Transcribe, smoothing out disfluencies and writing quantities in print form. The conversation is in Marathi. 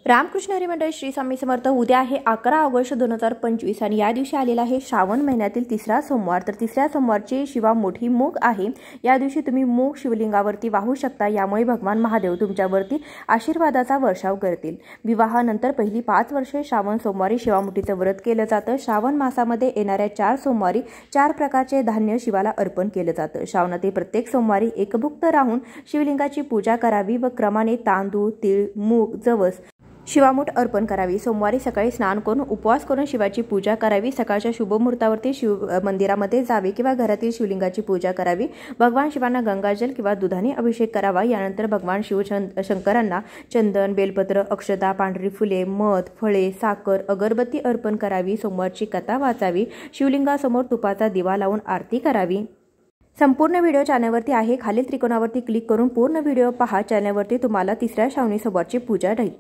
रामकृष्ण हरी मंडळ श्री स्वामी समर्थ। उद्या आहे 11 ऑगस्ट 2025 आणि या दिवशी आलेला आहे श्रावण महिन्यातील तिसरा सोमवार। तर तिसऱ्या सोमवारची शिवा मोठी मूग आहे। या दिवशी तुम्ही मूग शिवलिंगावरती वाहू शकता। यामुळे भगवान महादेव तुमच्यावरती आशीर्वादाचा वर्षाव करतील। विवाहानंतर पहिली 5 वर्षे श्रावण सोमवारी शिवामुठीचं व्रत केलं जातं। श्रावण मासामध्ये येणाऱ्या 4 सोमवारी 4 प्रकारचे धान्य शिवाला अर्पण केलं जातं। श्रावणातील प्रत्येक सोमवारी एकभुक्त राहून शिवलिंगाची पूजा करावी व क्रमाने तांदूळ, तीळ, मूग, जवस शिवामुठ अर्पण करावी। सोमवारी सकाळी स्नान करून उपवास करून शिवाची पूजा करावी। सकाळच्या शुभ मुहूर्तावरती शिव मंदिरामध्ये जावे किंवा घरातील शिवलिंगाची पूजा करावी। भगवान शिवांना गंगाजल किंवा दुधाने अभिषेक करावा। यानंतर भगवान शंकरांना चंदन, बेलपत्र, अक्षता, पांढरी फुले, मध, फळे, साखर, अगरबत्ती अर्पण करावी। सोमवारची कथा वाचावी। शिवलिंगासमोर तुपाचा दिवा लावून आरती करावी। संपूर्ण व्हिडिओ चॅनलवरती आहे। खालील त्रिकोणावरती क्लिक करून पूर्ण व्हिडिओ पहा। चॅनलवरती तुम्हाला तिसऱ्या श्रावणी सोमवारची पूजा राहील।